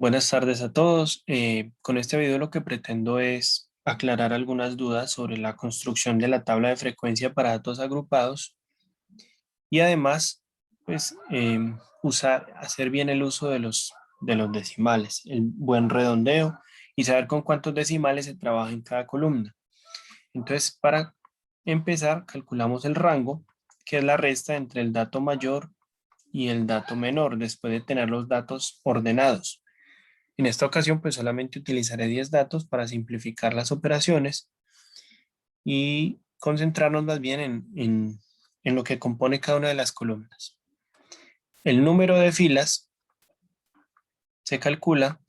Buenas tardes a todos. Con este video lo que pretendo es aclarar algunas dudas sobre la construcción de la tabla de frecuencia para datos agrupados y además, pues, hacer bien el uso de los decimales, el buen redondeo y saber con cuántos decimales se trabaja en cada columna. Entonces, para empezar, calculamos el rango, que es la resta entre el dato mayor y el dato menor, después de tener los datos ordenados. En esta ocasión, pues solamente utilizaré 10 datos para simplificar las operaciones y concentrarnos más bien en lo que compone cada una de las columnas. El número de filas se calcula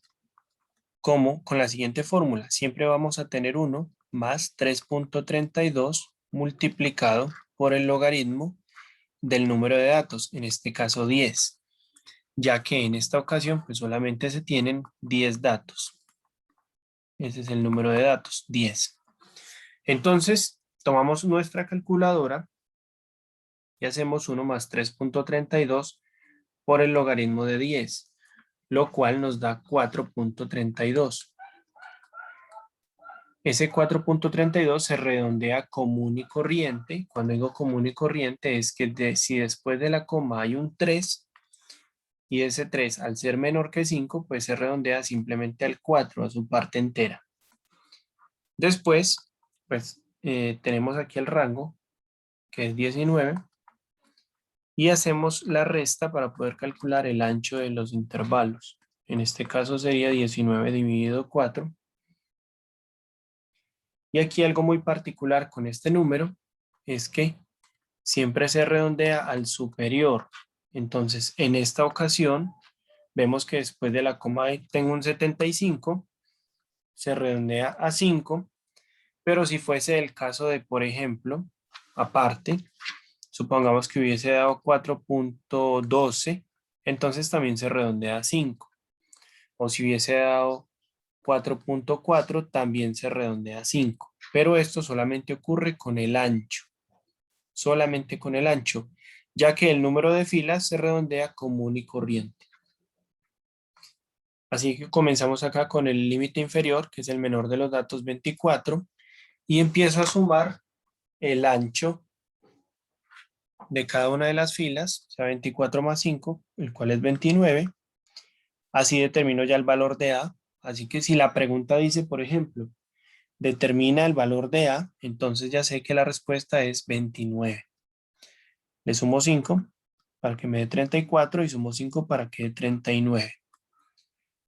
como con la siguiente fórmula. Siempre vamos a tener 1 más 3.32 multiplicado por el logaritmo del número de datos, en este caso 10, ya que en esta ocasión pues solamente se tienen 10 datos. Ese es el número de datos, 10. Entonces, tomamos nuestra calculadora y hacemos 1 más 3.32 por el logaritmo de 10, lo cual nos da 4.32. Ese 4.32 se redondea común y corriente. Cuando digo común y corriente es que si después de la coma hay un 3 y ese 3 al ser menor que 5, pues se redondea simplemente al 4, a su parte entera. Después, pues tenemos aquí el rango, que es 19, y hacemos la resta para poder calcular el ancho de los intervalos. En este caso sería 19 dividido 4. Y aquí algo muy particular con este número es que siempre se redondea al superior. Entonces, en esta ocasión, vemos que después de la coma tengo un 75, se redondea a 5, pero si fuese el caso de, por ejemplo, aparte, supongamos que hubiese dado 4.12, entonces también se redondea a 5. O si hubiese dado 4.4, también se redondea a 5. Pero esto solamente ocurre con el ancho. Solamente con el ancho, ya que el número de filas se redondea común y corriente. Así que comenzamos acá con el límite inferior, que es el menor de los datos 24, y empiezo a sumar el ancho de cada una de las filas, o sea, 24 más 5, el cual es 29. Así determino ya el valor de A. Así que si la pregunta dice, por ejemplo, determina el valor de A, entonces ya sé que la respuesta es 29. Le sumo 5 para que me dé 34 y sumo 5 para que dé 39.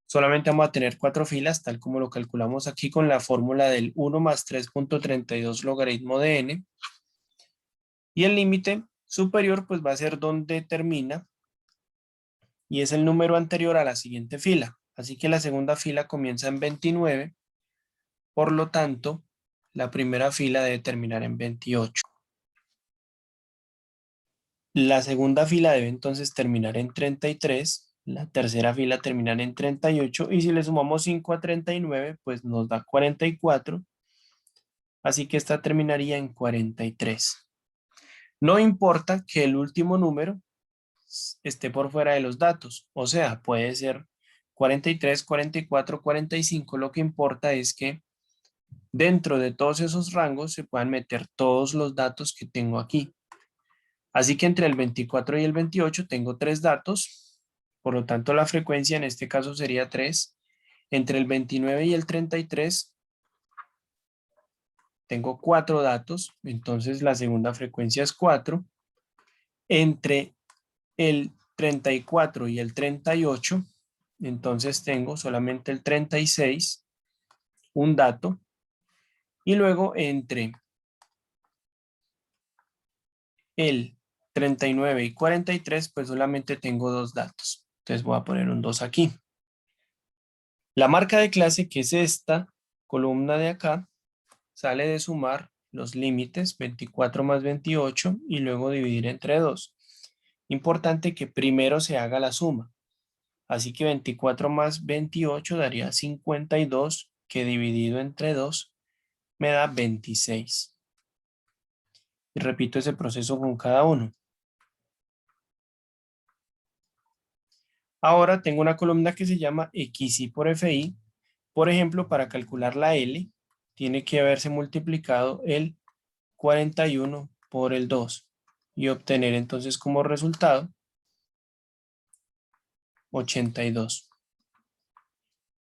Solamente vamos a tener 4 filas, tal como lo calculamos aquí con la fórmula del 1 más 3.32 logaritmo de n. Y el límite superior pues va a ser donde termina y es el número anterior a la siguiente fila. Así que la segunda fila comienza en 29, por lo tanto, la primera fila debe terminar en 28. La segunda fila debe entonces terminar en 33, la tercera fila terminar en 38 y si le sumamos 5 a 39, pues nos da 44. Así que esta terminaría en 43. No importa que el último número esté por fuera de los datos, o sea, puede ser 43, 44, 45. Lo que importa es que dentro de todos esos rangos se puedan meter todos los datos que tengo aquí. Así que entre el 24 y el 28 tengo 3 datos, por lo tanto la frecuencia en este caso sería 3. Entre el 29 y el 33 tengo 4 datos, entonces la segunda frecuencia es 4. Entre el 34 y el 38, entonces tengo solamente el 36, un dato. Y luego entre el 39 y 43, pues solamente tengo 2 datos. Entonces voy a poner un 2 aquí. La marca de clase, que es esta columna de acá, sale de sumar los límites 24 más 28 y luego dividir entre 2. Importante que primero se haga la suma. Así que 24 más 28 daría 52, que dividido entre 2 me da 26. Y repito ese proceso con cada uno. Ahora tengo una columna que se llama XY por FI. Por ejemplo, para calcular la L, tiene que haberse multiplicado el 41 por el 2 y obtener entonces como resultado 82.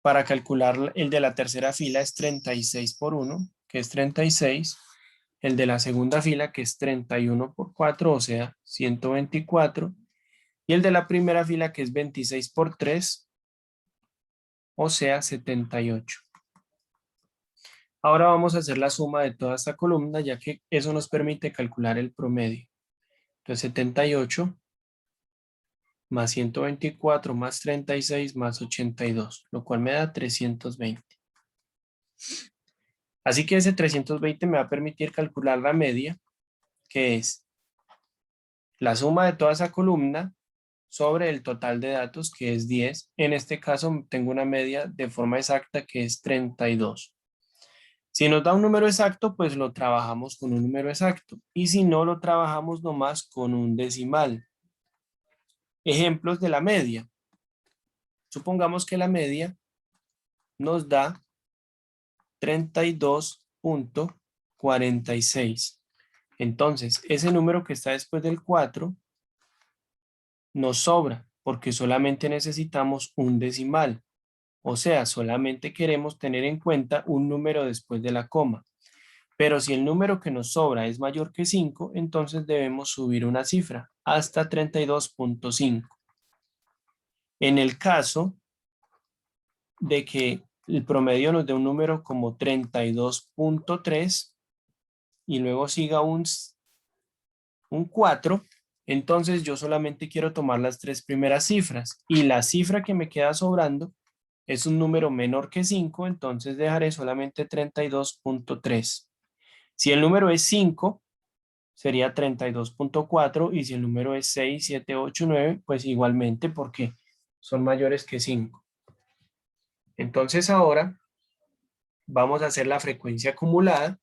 Para calcular el de la tercera fila es 36 por 1, que es 36. El de la segunda fila, que es 31 por 4, o sea, 124. Y el de la primera fila, que es 26 por 3, o sea, 78. Ahora vamos a hacer la suma de toda esta columna, ya que eso nos permite calcular el promedio. Entonces, 78 más 124 más 36 más 82, lo cual me da 320. Así que ese 320 me va a permitir calcular la media, que es la suma de toda esa columna sobre el total de datos, que es 10. En este caso tengo una media de forma exacta que es 32. Si nos da un número exacto, pues lo trabajamos con un número exacto. Y si no, lo trabajamos nomás con un decimal. Ejemplos de la media. Supongamos que la media nos da 32.46. Entonces, ese número que está después del 4 nos sobra porque solamente necesitamos un decimal. O sea, solamente queremos tener en cuenta un número después de la coma. Pero si el número que nos sobra es mayor que 5, entonces debemos subir una cifra hasta 32.5. En el caso de que el promedio nos dé un número como 32.3 y luego siga un 4, entonces yo solamente quiero tomar las tres primeras cifras y la cifra que me queda sobrando es un número menor que 5, entonces dejaré solamente 32.3. Si el número es 5, sería 32.4 y si el número es 6, 7, 8, 9, pues igualmente porque son mayores que 5. Entonces ahora vamos a hacer la frecuencia acumulada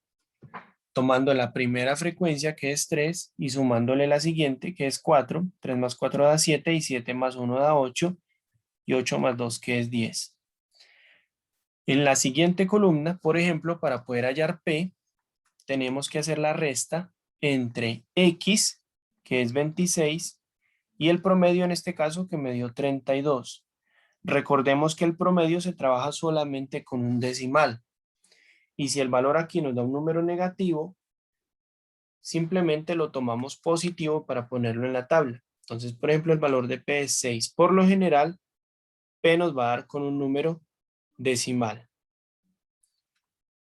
tomando la primera frecuencia que es 3 y sumándole la siguiente que es 4. 3 más 4 da 7 y 7 más 1 da 8 y 8 más 2 que es 10. En la siguiente columna, por ejemplo, para poder hallar P, tenemos que hacer la resta entre X, que es 26, y el promedio en este caso que me dio 32. Recordemos que el promedio se trabaja solamente con un decimal. Y si el valor aquí nos da un número negativo, simplemente lo tomamos positivo para ponerlo en la tabla. Entonces, por ejemplo, el valor de P es 6. Por lo general, P nos va a dar con un número decimal.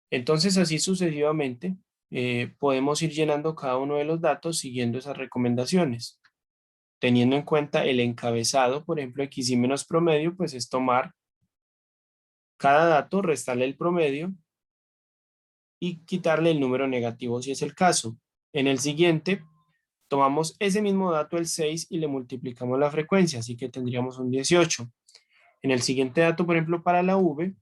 Entonces, así sucesivamente, podemos ir llenando cada uno de los datos siguiendo esas recomendaciones. Teniendo en cuenta el encabezado, por ejemplo, XY menos promedio, pues es tomar cada dato, restarle el promedio y quitarle el número negativo si es el caso. En el siguiente, tomamos ese mismo dato, el 6, y le multiplicamos la frecuencia, así que tendríamos un 18. En el siguiente dato, por ejemplo, para la V,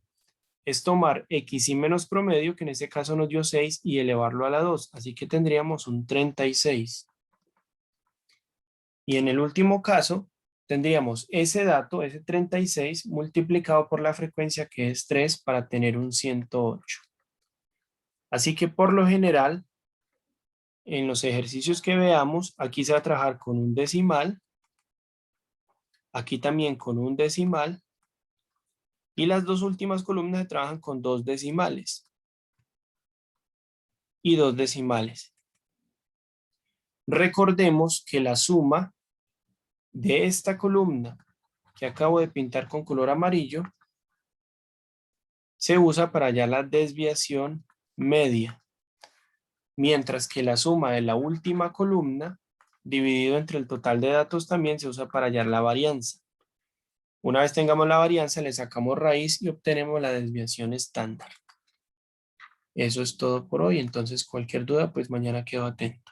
es tomar XY menos promedio, que en este caso nos dio 6, y elevarlo a la 2, así que tendríamos un 36. Y en el último caso, tendríamos ese dato, ese 36, multiplicado por la frecuencia que es 3 para tener un 108. Así que por lo general, en los ejercicios que veamos, aquí se va a trabajar con un decimal, aquí también con un decimal, y las dos últimas columnas se trabajan con dos decimales y dos decimales. Recordemos que la suma de esta columna que acabo de pintar con color amarillo se usa para hallar la desviación media, mientras que la suma de la última columna dividido entre el total de datos también se usa para hallar la varianza. Una vez tengamos la varianza, le sacamos raíz y obtenemos la desviación estándar. Eso es todo por hoy, entonces cualquier duda, pues mañana quedo atento.